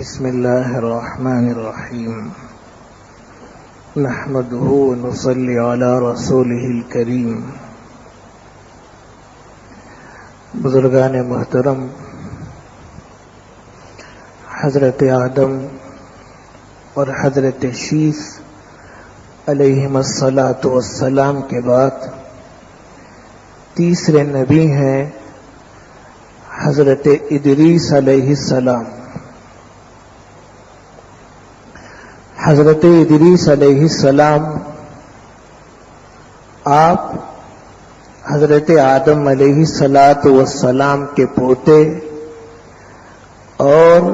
بسم الله الرحمن الرحيم نحمده ونصلي على رسوله الكريم۔ بزرگان محترم، حضرت آدم اور حضرت شیث علیہم الصلاۃ والسلام کے بعد تیسرے نبی ہیں حضرت ادریس علیہ السلام۔ حضرت ادریس علیہ السلام آپ حضرت آدم علیہ السلام کے پوتے اور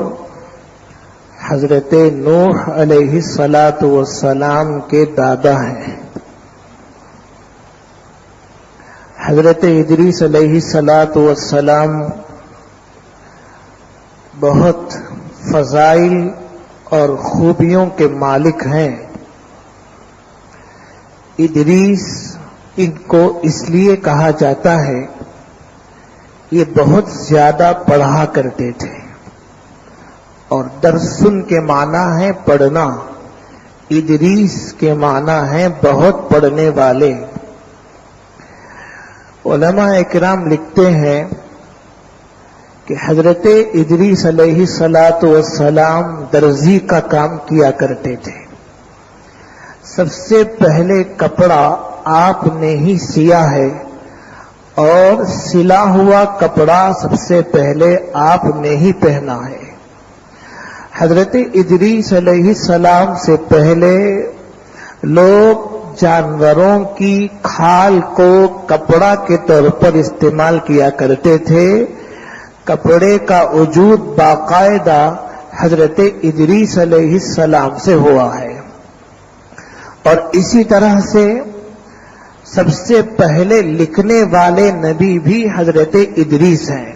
حضرت نوح علیہ السلام کے دادا ہیں۔ حضرت ادریس علیہ السلام بہت فضائل اور خوبیوں کے مالک ہیں۔ ادریس ان کو اس لیے کہا جاتا ہے، یہ بہت زیادہ پڑھا کرتے تھے، اور درسن کے معنی ہے پڑھنا، ادریس کے معنی ہے بہت پڑھنے والے۔ علماء اکرام لکھتے ہیں کہ حضرت ادریس علیہ السلام درزی کا کام کیا کرتے تھے۔ سب سے پہلے کپڑا آپ نے ہی سیا ہے، اور سلا ہوا کپڑا سب سے پہلے آپ نے ہی پہنا ہے۔ حضرت ادریس علیہ السلام سے پہلے لوگ جانوروں کی کھال کو کپڑا کے طور پر استعمال کیا کرتے تھے۔ کپڑے کا وجود باقاعدہ حضرت ادریس علیہ السلام سے ہوا ہے، اور اسی طرح سے سب سے پہلے لکھنے والے نبی بھی حضرت ادریس ہیں۔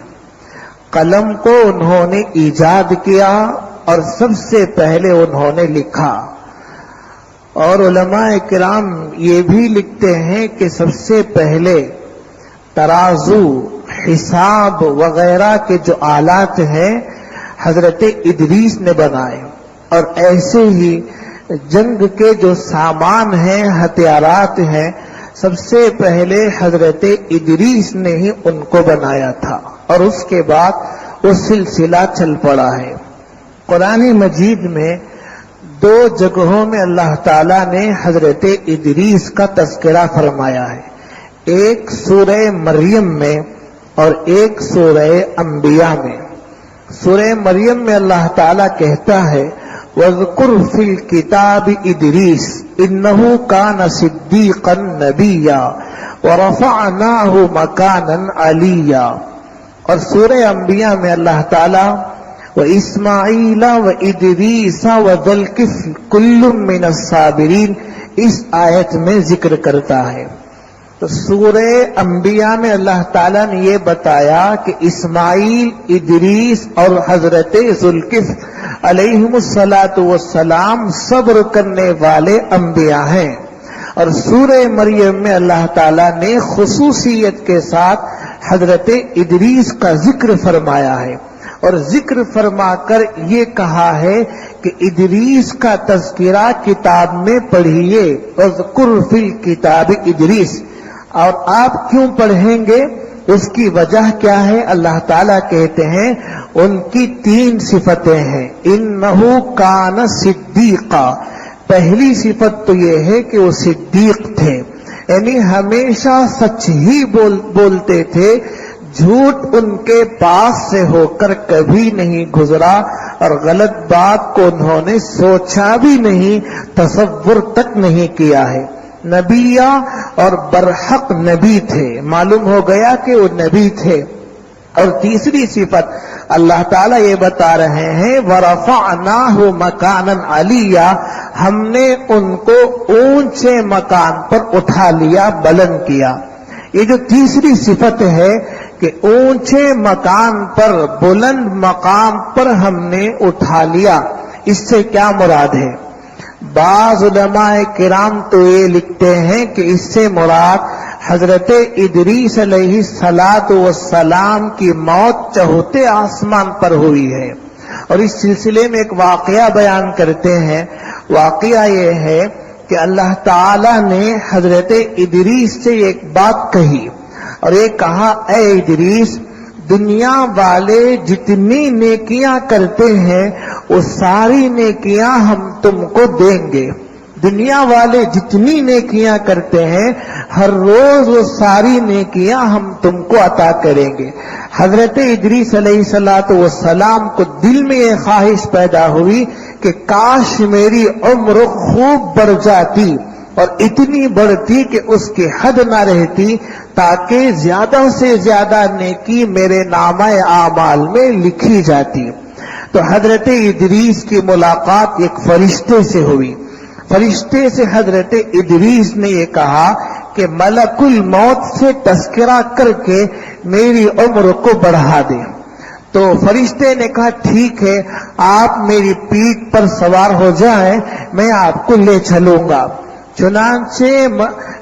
قلم کو انہوں نے ایجاد کیا اور سب سے پہلے انہوں نے لکھا، اور علماء کرام یہ بھی لکھتے ہیں کہ سب سے پہلے ترازو، حساب وغیرہ کے جو آلات ہیں حضرت ادریس نے بنائے، اور ایسے ہی جنگ کے جو سامان ہیں، ہتھیارات ہیں، سب سے پہلے حضرت ادریس نے ہی ان کو بنایا تھا، اور اس کے بعد وہ سلسلہ چل پڑا ہے۔ قرآن مجید میں دو جگہوں میں اللہ تعالیٰ نے حضرت ادریس کا تذکرہ فرمایا ہے، ایک سورہ مریم میں اور ایک سورہ انبیاء میں۔ سورہ مریم میں اللہ تعالیٰ کہتا ہے وَاذْكُرْ فِي الْكِتَابِ إِدْرِيسَ إِنَّهُ كَانَ صِدِّيقًا نَبِيًّا وَرَفَعْنَاهُ مَكَانًا عَلِيًّا، اور سورہ انبیاء میں اللہ تعالیٰ وَإِسْمَاعِيلَ وَإِدْرِيسَ وَذَا الْكِفْلِ كُلٌّ مِّنَ الصَّابِرِينَ اس آیت میں ذکر کرتا ہے۔ تو سورہ انبیاء میں اللہ تعالیٰ نے یہ بتایا کہ اسماعیل، ادریس اور حضرت ذوالکفل علیہم السلام صبر کرنے والے انبیاء ہیں، اور سورہ مریم میں اللہ تعالیٰ نے خصوصیت کے ساتھ حضرت ادریس کا ذکر فرمایا ہے، اور ذکر فرما کر یہ کہا ہے کہ ادریس کا تذکرہ کتاب میں پڑھیے، اذکر فی الکتاب ادریس۔ اور آپ کیوں پڑھیں گے؟ اس کی وجہ کیا ہے؟ اللہ تعالیٰ کہتے ہیں ان کی تین صفتیں ہیں۔ انہو کان صدیقا، پہلی صفت تو یہ ہے کہ وہ صدیق تھے، یعنی ہمیشہ سچ ہی بولتے تھے، جھوٹ ان کے پاس سے ہو کر کبھی نہیں گزرا، اور غلط بات کو انہوں نے سوچا بھی نہیں، تصور تک نہیں کیا ہے۔ نبیہ اور برحق نبی تھے، معلوم ہو گیا کہ وہ نبی تھے۔ اور تیسری صفت اللہ تعالیٰ یہ بتا رہے ہیں وَرَفَعْنَاهُ مَكَانًا عَلِيًّا، ہم نے ان کو اونچے مکان پر اٹھا لیا، بلند کیا۔ یہ جو تیسری صفت ہے کہ اونچے مکان پر، بلند مقام پر ہم نے اٹھا لیا، اس سے کیا مراد ہے؟ بعض علماء کرام تو یہ لکھتے ہیں کہ اس سے مراد حضرت ادریس علیہ السلام کی موت چہوتے آسمان پر ہوئی ہے، اور اس سلسلے میں ایک واقعہ بیان کرتے ہیں. واقعہ یہ ہے کہ اللہ تعالی نے حضرت ادریس سے ایک بات کہی اور یہ کہا، اے ادریس، دنیا والے جتنی نیکیاں کرتے ہیں وہ ساری نیکیاں ہم تم کو دیں گے. دنیا والے جتنی نیکیاں کرتے ہیں ہر روز وہ ساری نیکیاں ہم تم کو عطا کریں گے. حضرت ادریس علیہ السلام کو دل میں یہ خواہش پیدا ہوئی کہ کاش میری عمر خوب بڑھ جاتی اور اتنی بڑھتی کہ اس کی حد نہ رہتی، تاکہ زیادہ سے زیادہ نیکی میرے نامہ اعمال میں لکھی جاتی. تو حضرت ادریس کی ملاقات ایک فرشتے سے ہوئی. فرشتے سے حضرت ادریس نے یہ کہا کہ ملک الموت سے تذکرہ کر کے میری عمر کو بڑھا دے. تو فرشتے نے کہا ٹھیک ہے، آپ میری پیٹھ پر سوار ہو جائیں، میں آپ کو لے چلوں گا. چنانچہ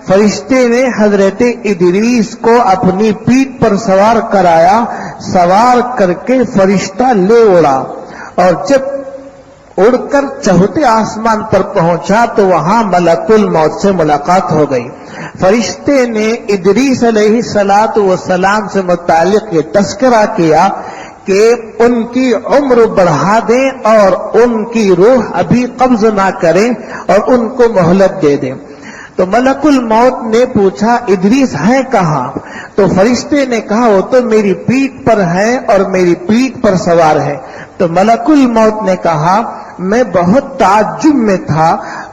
فرشتے نے حضرت ادریس کو اپنی پیٹھ پر سوار کرایا. سوار کر کے فرشتہ لے اڑا اور جب اڑ کر چوتھے آسمان پر پہنچا تو وہاں ملک الموت سے ملاقات ہو گئی. فرشتے نے ادریس علیہ السلام سے متعلق یہ تذکرہ کیا کہ ان کی عمر بڑھا دیں اور ان کی روح ابھی قبض نہ کریں اور ان کو مہلت دے دیں. تو ملک الموت نے پوچھا ادریس ہے کہاں؟ تو فرشتے نے کہا وہ تو میری پیٹھ پر ہے اور میری پیٹھ پر سوار ہے. تو ملک الموت نے کہا میں بہت تعجب میں تھا،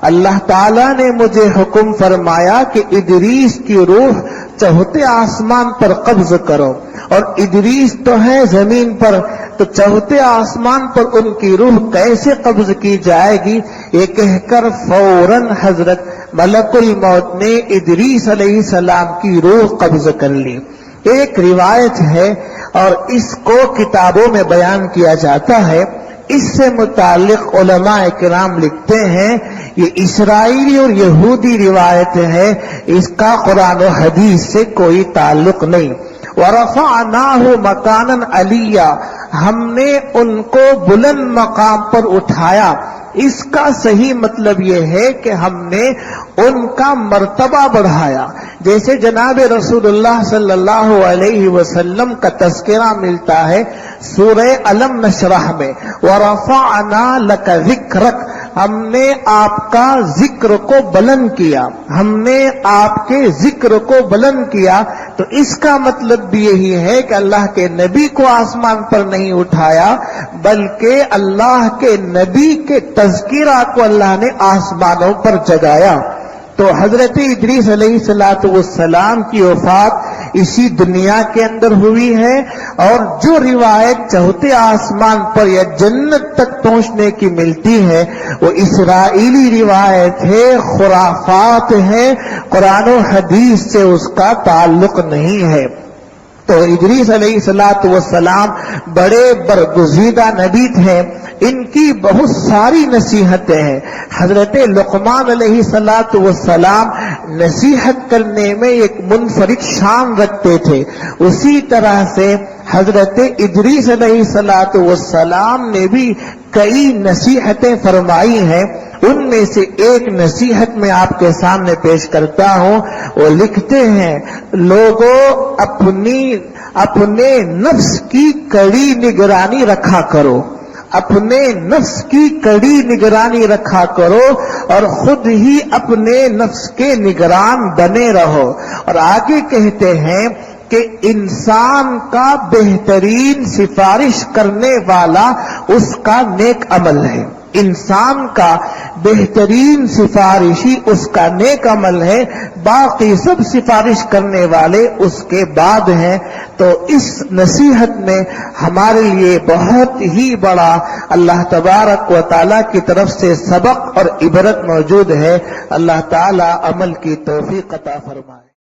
اللہ تعالیٰ نے مجھے حکم فرمایا کہ ادریس کی روح چوتھے آسمان پر قبض کرو، اور ادریس تو ہے زمین پر، تو چوتھے آسمان پر ان کی روح کیسے قبض کی جائے گی؟ یہ کہہ کر فوراً حضرت ملک الموت نے ادریس علیہ السلام کی روح قبض کر لی. ایک روایت ہے اور اس کو کتابوں میں بیان کیا جاتا ہے. اس سے متعلق علماء کرام لکھتے ہیں یہ اسرائیلی اور یہودی روایت ہے، اس کا قرآن و حدیث سے کوئی تعلق نہیں. وَرَفَعْنَاهُ مَكَانًا عَلِيًّا، ہم نے ان کو بلند مقام پر اٹھایا. اس کا صحیح مطلب یہ ہے کہ ہم نے ان کا مرتبہ بڑھایا. جیسے جناب رسول اللہ صلی اللہ علیہ وسلم کا تذکرہ ملتا ہے سورہ علم نشرح میں، وَرَفَعْنَا لَكَ ذِكْرَكَ، ہم نے آپ کا ذکر کو بلند کیا، ہم نے آپ کے ذکر کو بلند کیا. تو اس کا مطلب بھی یہی ہے کہ اللہ کے نبی کو آسمان پر نہیں اٹھایا، بلکہ اللہ کے نبی کے تذکرہ کو اللہ نے آسمانوں پر جگایا. تو حضرت ادریس علیہ السلام کی وفات اسی دنیا کے اندر ہوئی ہے، اور جو روایت چوتھے آسمان پر یا جنت تک پہنچنے کی ملتی ہے وہ اسرائیلی روایت ہے، خرافات ہے، قرآن و حدیث سے اس کا تعلق نہیں ہے. تو ادریس علیہ السلام بڑے برگزیدہ نبی تھے. ان کی بہت ساری نصیحتیں ہیں. حضرت لقمان علیہ السلام نصیحت کرنے میں ایک منفرد شان رکھتے تھے. اسی طرح سے حضرت ادریس علیہ السلام نے بھی کئی نصیحتیں فرمائی ہیں. ان میں سے ایک نصیحت میں آپ کے سامنے پیش کرتا ہوں. وہ لکھتے ہیں لوگوں اپنے نفس کی کڑی نگرانی رکھا کرو، اپنے نفس کی کڑی نگرانی رکھا کرو اور خود ہی اپنے نفس کے نگران بنے رہو. اور آگے کہتے ہیں کہ انسان کا بہترین سفارش کرنے والا اس کا نیک عمل ہے. انسان کا بہترین سفارشی اس کا نیک عمل ہے، باقی سب سفارش کرنے والے اس کے بعد ہیں. تو اس نصیحت میں ہمارے لیے بہت ہی بڑا اللہ تبارک و تعالیٰ کی طرف سے سبق اور عبرت موجود ہے. اللہ تعالیٰ عمل کی توفیق عطا فرمائے.